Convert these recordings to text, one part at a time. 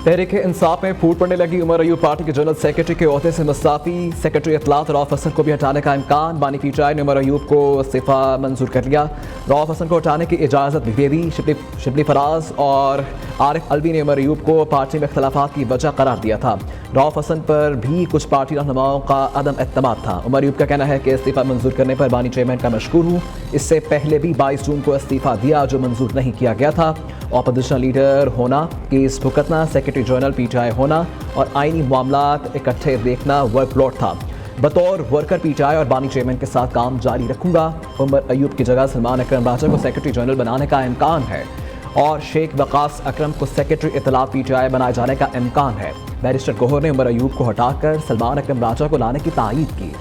तहरीक इंसाफ में फूट पड़ने लगी। उमर अयूब पार्टी के जनरल सेक्रेटरी के ओहदे से मुस्ताफी। सेक्रेटरी इत्तलात रऊफ हसन को भी हटाने का इम्कान। बानी पीटीआई ने उमर अयूब को इस्तीफा मंजूर कर लिया। रऊफ हसन को हटाने की इजाज़त भी दे दी। शिबली फराज और आरिफ अलवी ने उमर अयूब को पार्टी में इख्तलाफात की वजह करार दिया था। रऊफ हसन पर भी कुछ पार्टी रहनुमाओं का अदम एतमाद था। उमर अयूब का कहना है कि इस्तीफा मंजूर करने पर बानी चेयरमैन का मशकूर हूँ। इससे पहले भी 22 जून को इस्तीफा दिया जो मंजूर नहीं किया गया था। ऑपोजिशन लीडर होना, केस भुगतना, सेक्रेटरी जनरल पीटीआई होना और आईनी मामलात इकट्ठे देखना वर्कलोड था। बतौर वर्कर पीटीआई और बानी चेयरमैन के साथ काम जारी रखूंगा। उमर अयूब की जगह सलमान अकरम राजा को सेक्रेटरी जनरल बनाने का इम्कान है और शेख वकास अकरम को सेक्रेटरी इत्तलात पीटीआई बनाए जाने का इम्कान है। बैरिस्टर गोहर ने उमर अयूब को हटाकर सलमान अकरम राजा को लाने की तायीद की।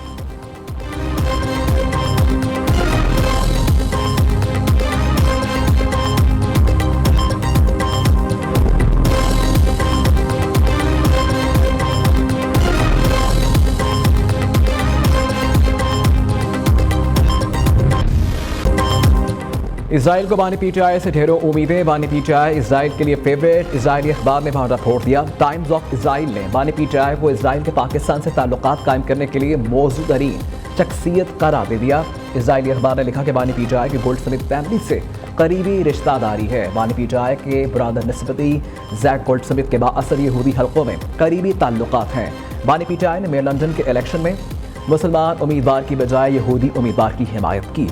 इजराइल को बानी पीटीआई से ढेरों उम्मीदें। बानी पीटीआई इजराइल के लिए फेवरेट। इजरायली अखबार ने वहां रिपोर्ट दिया। टाइम्स ऑफ इजराइल ने बानी पीटीआई को इजराइल के पाकिस्तान से ताल्लुकात कायम करने के लिए मौजूद तरीन शख्सियत करार दे दिया। इजरायली अखबार ने लिखा कि बानी पीटीआई की गोल्डस्मिथ फैमिली से करीबी रिश्तेदारी है। बानी पीटीआई के ब्रादर निस्बती जैक गोल्डस्मिथ के बाअसर यहूदी हल्कों में करीबी ताल्लुकात हैं। बानी पीटीआई ने मेयर लंदन के इलेक्शन में मुसलमान उम्मीदवार की बजाय यहूदी उम्मीदवार की हिमायत की।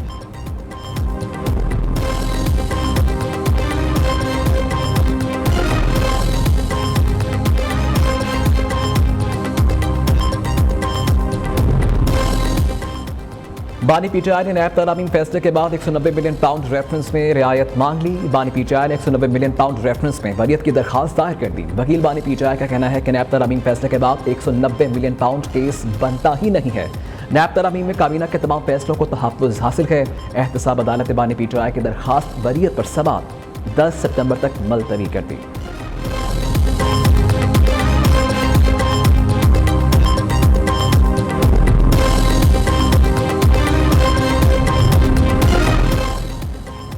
बानी पीटीआई ने नैब तरामीम फैसले के बाद 190 मिलियन पाउंड रेफरेंस में रियायत मांग ली। बानी पीटीआई ने 190 मिलियन पाउंड रेफरेंस में वरीयत की दरखास्त दायर कर दी। वकील बानी पीटीआई का कहना है कि नैब तरामीम फैसले के बाद 190 मिलियन पाउंड केस बनता ही नहीं है। नैब तरामीम में काबीना के तमाम फैसलों को तहफ़्फ़ुज़ हासिल है। एहतसाब अदालत बानी पीटीआई की दरखास्त वरीयत पर समाअत 10 सितंबर तक मुलतवी कर दी।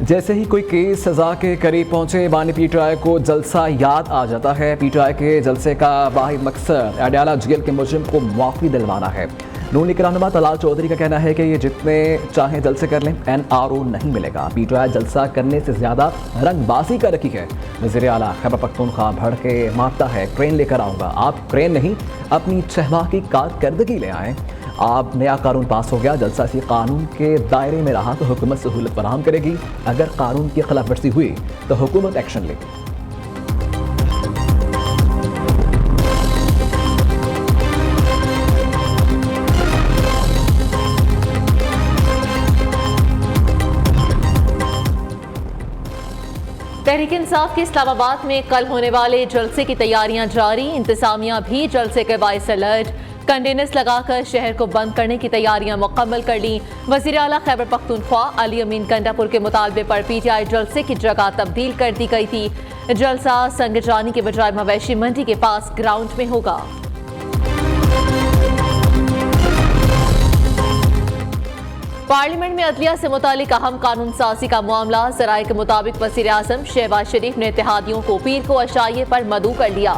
जैसे ही कोई केस सजा के करीब पहुंचे, बानी पीटीआई को जलसा याद आ जाता है। पीटीआई के जलसे का वाहिद मकसद अडयाला जेल के मुजरिम को माफ़ी दिलवाना है। नून लीग रहनुमा तलाल चौधरी का कहना है कि ये जितने चाहें जलसे कर लें, NRO नहीं मिलेगा। पीटीआई जलसा करने से ज़्यादा रंगबाजी कर रखी है। वज़ीर आला खैबर पख्तूनख्वा भड़ के मारता है, क्रेन लेकर आऊँगा। आप क्रेन नहीं, अपनी छहमाह की कारकर्दगी ले आएँ। आप नया कानून पास हो गया, जलसा इसी कानून के दायरे में रहा तो हुकूमत सहूलत फराहम करेगी। अगर कानून की खिलाफ वर्जी हुई तो हुकूमत एक्शन लेगी। तहरीक इंसाफ के इस्लामाबाद में कल होने वाले जलसे की तैयारियां जारी। इंतजामिया भी जलसे के बाइस अलर्ट। कंटेनर्स लगाकर शहर को बंद करने की तैयारियां मुकम्मल कर ली। वज़ीर आला खैबर पख्तूनख्वा अली अमीन कंडापुर के मुतालबे पर पीटीआई जलसे की जगह तब्दील कर दी गई थी। जलसा संगजानी के बजाय मवेशी मंडी के पास ग्राउंड में होगा। पार्लियामेंट में अदलिया से मुतालिक अहम कानून साजी का मामला। ज़राए के मुताबिक वज़ीर आज़म शहबाज शरीफ ने इत्तेहादियों को पीर को अशाइये पर मदऊ कर लिया।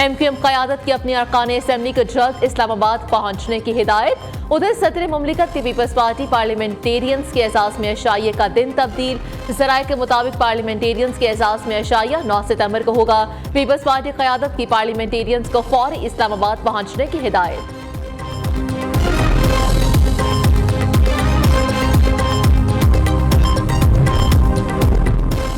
MQM क़यादत की अपनी अरकान असम्बली को जल्द इस्लामाबाद पहुंचने की हिदायत। उधर सदर मुमलिकत की पीपल्स पार्टी पार्लियामेंटेरियंस के एजाज़ में अशाइये का दिन तब्दील। ज़राए के मुताबिक पार्लियामेंटेरियंस के एजाज़ में अशाइया 9 सितंबर को होगा। पीपल्स पार्टी क़यादत की पार्लियामेंटेरियंस को फौरी इस्लामाबाद पहुंचने की हिदायत।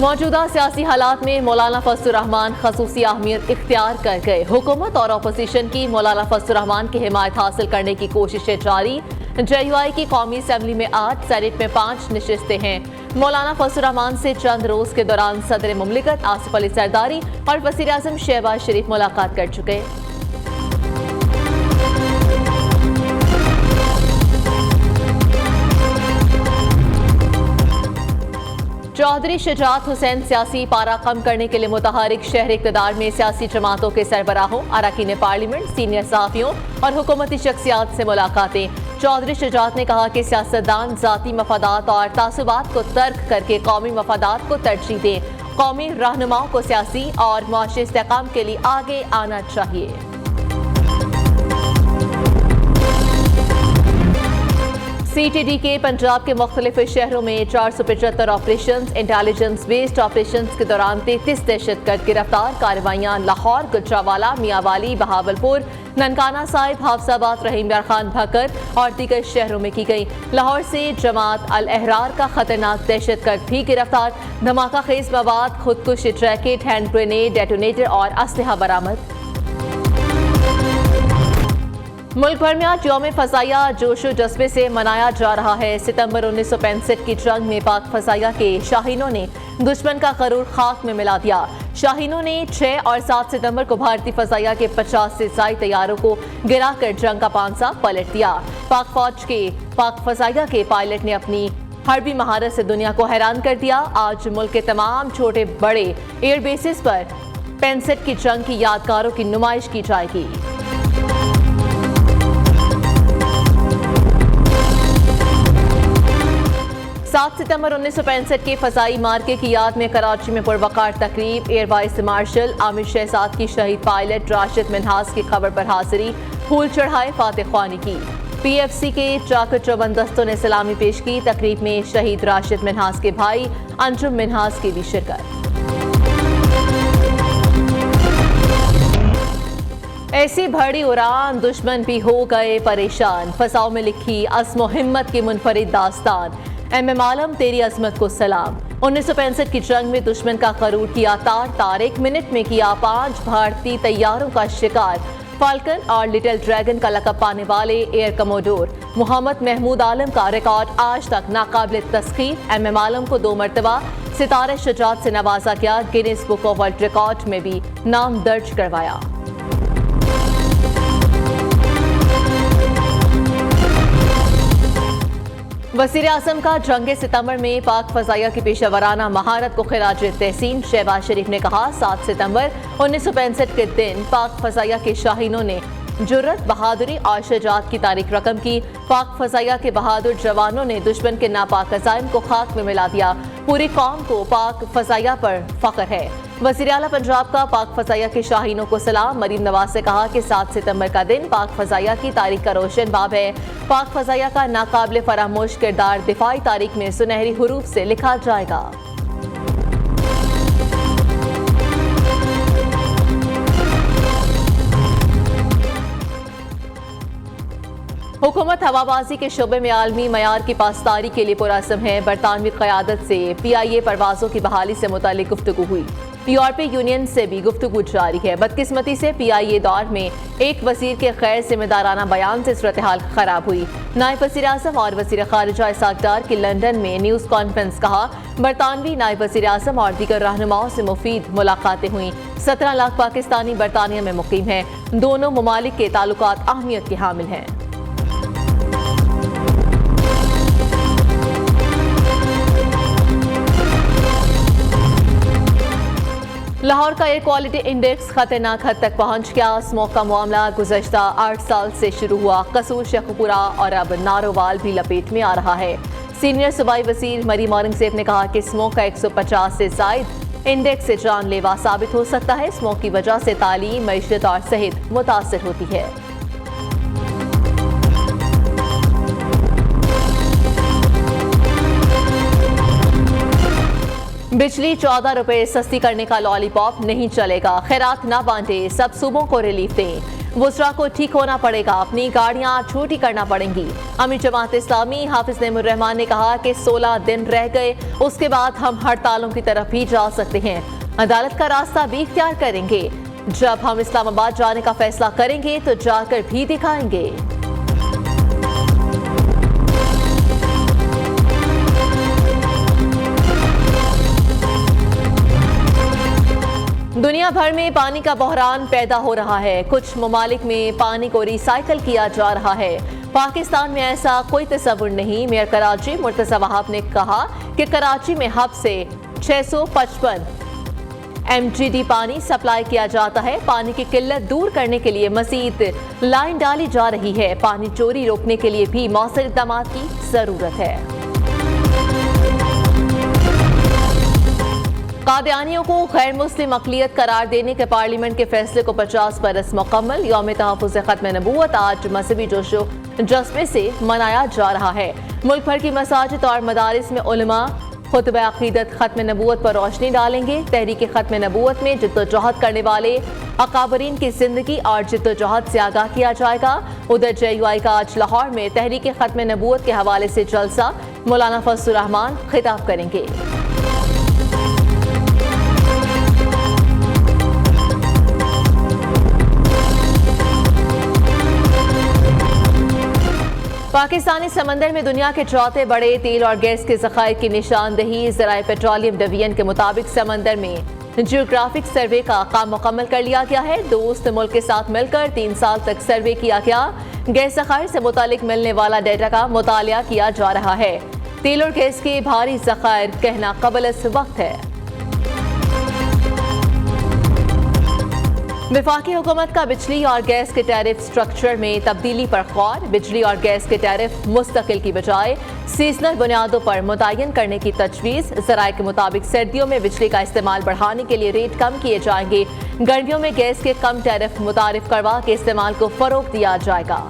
मौजूदा सियासी हालात में मौलाना फजलुर रहमान खसूसी अहमियत इख्तियार कर गए। हुकूमत और अपोजिशन की मौलाना फजलुर रहमान की हिमायत हासिल करने की कोशिशें जारी। JUI की कौमी असम्बली में 8, सेनेट में 5 नशिस्तें हैं। मौलाना फजलुर रहमान से चंद रोज के दौरान सदर मुमलिकत आसिफ अली जरदारी और वज़ीर आज़म शहबाज शरीफ मुलाकात कर चुके। चौधरी शुजात हुसैन सियासी पारा कम करने के लिए मुतहरिक। शहर इक़्तिदार में सियासी जमातों के सरबराहों, अरकान पार्लियामेंट, सीनियर सहाफ़ियों और हुकूमती शख्सियात से मुलाकातें। चौधरी शुजात ने कहा कि सियासतदान ज़ाती मफादात और तासुबात को तर्क करके कौमी मफादात को तरजीह दें कौमी रहनुमाओं को सियासी और मुआशी इस्तेकाम के लिए आगे आना चाहिए। CTD के पंजाब के मुख्तलिफ शहरों में 475 ऑपरेशन इंटेलिजेंस बेस्ड ऑपरेशन के दौरान 33 दहशतगर्द गिरफ्तार। कार्रवाइयां लाहौर, गुजरावाला, मियांवाली, बहावलपुर, ननकाना साहिब, हाफसाबाद, रहीम यार खान भक्कर और दीगर शहरों में की गई। लाहौर से जमात अल अहरार का खतरनाक दहशतगर्द भी गिरफ्तार। धमाका खेज मवाद, खुदकुश रैकेट, हैंड ग्रेनेड, डेटोनेटर और असलहा बरामद। मुल्क भर में आज यौम फजाइया जोशो जज्बे से मनाया जा रहा है। सितंबर 1965 की जंग में पाक फजाइया के शाहीनों ने दुश्मन का गरूर खाक में मिला दिया। शाहीनों ने 6 और 7 सितंबर को भारतीय फजाइया के 50 से ज्यादा तैयारों को गिराकर जंग का पांसा पलट दिया। पाक फजाइया के पायलट ने अपनी हर्बी महारत से दुनिया को हैरान कर दिया। आज मुल्क के तमाम छोटे बड़े एयरबेसिस पर 65 की जंग की यादगारों की नुमाइश की जाएगी। 7 सितंबर 1965 के फजाई मार्के की याद में कराची में पुरवकार तकरीब। Air vice marshal Aamir Shahzad की शहीद पायलट राशिद मिन्हास की खबर पर हाजिरी, फूल चढ़ाए, फातह ख्वानी की। PFC के चाकर चौबंद दस्तों ने सलामी पेश की। तकरीब में शहीद राशिद मिन्हास के भाई अंजुम मिन्हास की भी शिरकत। ऐसी भरी उड़ान, दुश्मन भी हो गए परेशान। फसाओं में लिखी अज़्म हिम्मत की मुनफरिद दास्तान। MM आलम तेरी अजमत को सलाम। 1965 की जंग में दुश्मन का गरूर किया तार, 1 मिनट में किया 5 भारतीय तैयारों का शिकार। फाल्कन और लिटिल ड्रैगन का लक़ब पाने वाले एयर कमोडोर मोहम्मद महमूद आलम का रिकॉर्ड आज तक नाकाबिल तस्खीर। MM आलम को 2 मरतबा सितारे शुजात से नवाजा गया। Guinness book of world record में भी नाम दर्ज करवाया। वज़ीर आज़म का जंग सितंबर में पाक फजाइया की पेशावराना महारत को खिराज तहसीन। शहबाज शरीफ ने कहा 7 सितंबर 1965 के दिन पाक फजाइया के शाहीनों ने जुर्रत, बहादुरी और शजाअत की तारीख रकम की। पाक फजाइया के बहादुर जवानों ने दुश्मन के नापाक अज़ाइम को खाक में मिला दिया। पूरी कौम को पाक फजाइया पर फख्र है। वज़ीर आला पंजाब का पाक फजाइया के शाहीनों को सलाम। मरीम नवाज से कहा कि 7 सितंबर का दिन पाक फजाइया की तारीख का रोशन बाब है। पाक फजाइया का नाकाबिल फरामोश किरदार दिफाई तारीख में सुनहरी हुरूफ से लिखा जाएगा। हुकूमत हवाबाजी के शोबे में आलमी मयार की पासदारी के लिए पुरअज़्म है। बरतानवी क़यादत से PIA परवाज़ों की बहाली से मुतालिक गुफ्तगू हुई। यूरोपीय यूनियन से भी गुफ्तगू जारी है। बदकिस्मती से PIA दौर में एक वज़ीर के गैर जिम्मेदाराना बयान से सूरत हाल खराब हुई। नायब वज़ीर आज़म और वज़ीर ख़ारिजा इसाक डार की लंदन में न्यूज़ कॉन्फ्रेंस कहा। बरतानवी नायब वज़ीर आज़म और दीगर रहनुमाओं से मुफीद मुलाकातें हुई। 17 लाख पाकिस्तानी बरतानिया में मुकीम हैं। दोनों ममालिक के ताल्लुकात अहमियत के हामिल हैं। लाहौर का एयर क्वालिटी इंडेक्स खतरनाक हद तक पहुंच गया। स्मोक का मामला गुज़श्ता 8 साल से शुरू हुआ। कसूर, शेखपुरा और अब नारोवाल भी लपेट में आ रहा है। सीनियर सूबाई वज़ीर मरीम औरंगज़ेब ने कहा कि स्मोक का 150 से ज़ायद इंडेक्स से जानलेवा साबित हो सकता है। स्मोक की वजह से तालीम, मईशत और सेहत मुतासर होती है। बिजली 14 रुपए सस्ती करने का लॉलीपॉप नहीं चलेगा। खैरात ना बांटे, सब सूबों को रिलीफ दें। वुज़रा को ठीक होना पड़ेगा, अपनी गाड़ियां छोटी करना पड़ेंगी। अमीर जमात इस्लामी हाफिज नईमुर रहमान ने कहा कि 16 दिन रह गए, उसके बाद हम हड़तालों की तरफ भी जा सकते हैं। अदालत का रास्ता भी इख्तियार करेंगे। जब हम इस्लामाबाद जाने का फैसला करेंगे तो जाकर भी दिखाएंगे। दुनिया भर में पानी का बहरान पैदा हो रहा है। कुछ ममालिक में पानी को रिसाइकल किया जा रहा है। पाकिस्तान में ऐसा कोई तस्वुर नहीं। मेयर कराची मुर्तज़ा वहाब ने कहा कि कराची में हब से 655 MGD पानी सप्लाई किया जाता है। पानी की किल्लत दूर करने के लिए मजीद लाइन डाली जा रही है। पानी चोरी रोकने के लिए भी मौसर इक़दामात की जरूरत है। कादियानियों को गैर मुस्लिम अक़लियत करार देने के पार्लियामेंट के फैसले को 50 बरस मुकम्मल। यौम तहफ़्फ़ुज़ ख़त्म नबूवत आज मजहबी जोशो जज्बे से मनाया जा रहा है। मुल्क भर की मसाजिद और मदारिस में उलमा खुतबा अक़ीदत ख़त्म नबूवत पर रोशनी डालेंगे। तहरीक ख़त्म नबूवत में जिद्दोजहद करने वाले अकाबरीन की जिंदगी और जिद्दोजहद से आगाह किया जाएगा। उधर JUI का आज लाहौर में तहरीक ख़त्म नबूवत के हवाले से जलसा, मौलाना फजलुर रहमान खिताब करेंगे। पाकिस्तानी समंदर में दुनिया के चौथे बड़े तेल और गैस के ज़खायर की निशानदही। ज़राए पेट्रोलियम डिवीजन के मुताबिक समंदर में जियोग्राफिक सर्वे का काम मुकम्मल कर लिया गया है। दोस्त मुल्क के साथ मिलकर 3 साल तक सर्वे किया गया। गैस ज़खायर से मुतालिक मिलने वाला डेटा का मुतालिया किया जा रहा है। तेल और गैस के भारी ज़खायर कहना कबल इस वक्त है। वफाकी हुकूमत का बिजली और गैस के टैरिफ स्ट्रक्चर में तब्दीली पर गौर। बिजली और गैस के टैरिफ मुस्तकिल की बजाय सीजनल बुनियादों पर मुतय्यन करने की तजवीज़। ज़राए के मुताबिक सर्दियों में बिजली का इस्तेमाल बढ़ाने के लिए रेट कम किए जाएंगे। गर्मियों में गैस के कम टैरिफ मुतारिफ करवा के इस्तेमाल को फ़रोग़ दिया जाएगा।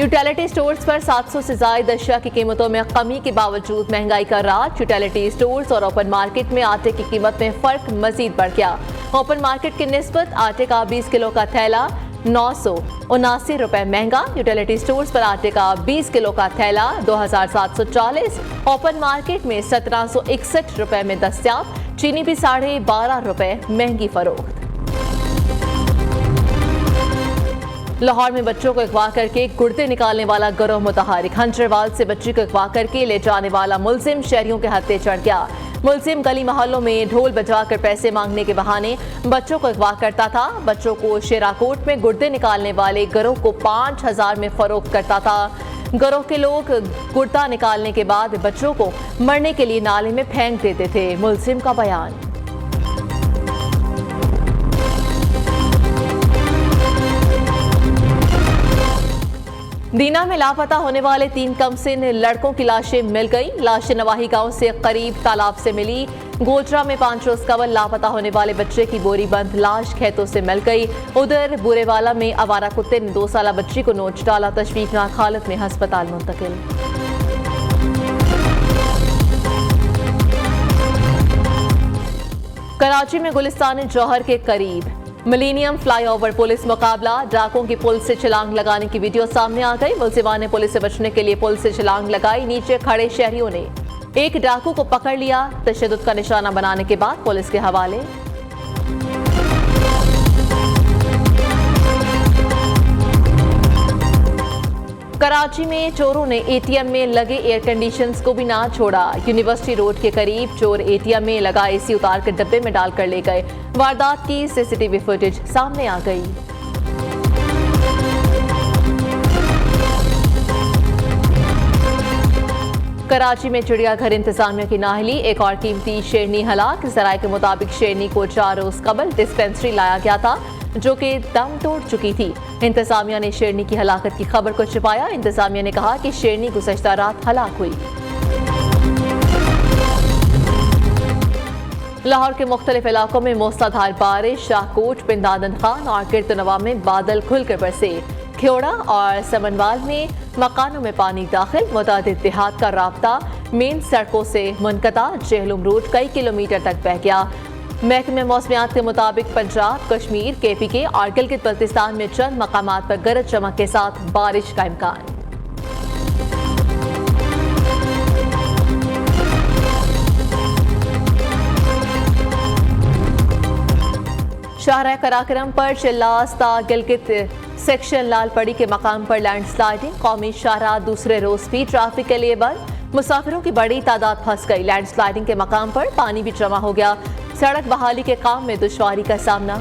यूटिलिटी स्टोर्स पर 700 से ज़ायद अशिया की कीमतों में कमी के बावजूद महंगाई का राज। यूटिलिटी स्टोर्स और ओपन मार्केट में आटे की कीमत में फ़र्क मजीद बढ़ गया। ओपन मार्केट की निस्बत आटे का 20 किलो का थैला 979 रुपए महंगा। यूटिलिटी स्टोर्स पर आटे का 20 किलो का थैला 2740। ओपन मार्केट में 1761 रुपए में दस्तियाब। चीनी भी 12.5 रुपए महंगी फरोख्त। लाहौर में बच्चों को अगवा करके गुर्दे निकालने वाला गिरोह मुतहरिक। हंजरवाल से बच्ची को अगवा करके ले जाने वाला मुलजिम शहरियों के हत्थे चढ़ गया। मुलजिम गली मोहल्लों में ढोल बजाकर पैसे मांगने के बहाने बच्चों को अगवा करता था। बच्चों को शेराकोट में गुर्दे निकालने वाले गिरोह को 5000 में फरोख्त करता था। गिरोह के लोग गुर्दा निकालने के बाद बच्चों को मरने के लिए नाले में फेंक देते थे। मुलजिम का बयान। दीना में लापता होने वाले 3 कमसिन लड़कों की लाशें मिल गई। लाशें नवाही गांव से करीब तालाब से मिली। गोजरा में 5 रोज कबल लापता होने वाले बच्चे की बोरी बंद लाश खेतों से मिल गई। उधर बुरेवाला में आवारा कुत्ते ने 2 साला बच्ची को नोच डाला। तशवीशनाक हालत में अस्पताल मुंतकिल। कराची में गुलिस्तान जौहर के करीब मिलेनियम फ्लाईओवर पुलिस मुकाबला। डाकुओं की पुल से छलांग लगाने की वीडियो सामने आ गई। मुलजिमान ने पुलिस से बचने के लिए पुल से छलांग लगाई। नीचे खड़े शहरियों ने एक डाकू को पकड़ लिया। तशद्दुद का निशाना बनाने के बाद पुलिस के हवाले। कराची में चोरों ने ATM में लगे एयर कंडीशंस को भी ना छोड़ा। यूनिवर्सिटी रोड के करीब चोर ATM में लगा AC उतार कर डब्बे में डालकर ले गए। वारदात की CCTV फुटेज सामने आ गई। कराची में चिड़ियाघर इंतजामिया की नाहली। एक और कीमती शेरनी हलाक। ज़राए के मुताबिक शेरनी को 4 रोज कबल डिस्पेंसरी लाया गया था जो कि दम तोड़ चुकी थी। इंतजामिया ने शेरनी की हलाकत की खबर को छिपाया। इंतजामिया ने कहा कि शेरनी गुज़श्ता रात हलाक हुई। लाहौर के मुख्तलिफ इलाकों में मूसलाधार बारिश। शाहकोट, बिन दादन खान और किरतनवा में बादल खुलकर बरसे। खेड़ा और समनवाल में मकानों में पानी दाखिल। मुतादिद देहात का राब्ता मेन सड़कों से मुनक़ता। जेहलुम रोड कई किलोमीटर तक बह गया। महकमे मौसमियात के मुताबिक पंजाब, कश्मीर, KPK और गिलगित बल्तिस्तान में चंद मकामात पर गरज चमक के साथ बारिश का इम्कान। शाहराह कराकरम पर चिल्लास्ता गिलगित सेक्शन लालपड़ी के मकाम पर लैंडस्लाइडिंग। कौमी शाहराह दूसरे रोज भी ट्रैफिक के लिए बंद। मुसाफिरों की बड़ी तादाद फंस गई। लैंडस्लाइडिंग के मकाम पर पानी भी जमा हो गया। सड़क बहाली के काम में दुश्वारी का सामना।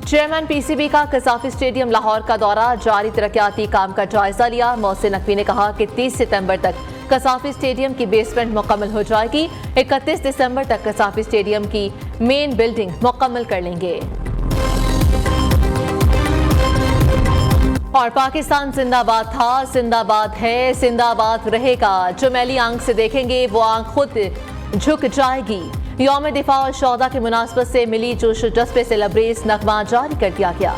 चेयरमैन PCB का कसाफी स्टेडियम लाहौर का दौरा। जारी तरक्याती काम का जायजा लिया। मोहसिन नकवी ने कहा कि 30 सितंबर तक कसाफी स्टेडियम की बेसमेंट मुकम्मल हो जाएगी। 31 दिसंबर तक कसाफी स्टेडियम की मेन बिल्डिंग मुकम्मल कर लेंगे। और पाकिस्तान जिंदाबाद था, जिंदाबाद है, जिंदाबाद रहेगा। जो मैली आंख से देखेंगे वो आंख खुद झुक जाएगी। यौम दिफा और शौदा की मुनासबत से मिली जोश जज्बे से लबरेज नगमा जारी कर दिया गया।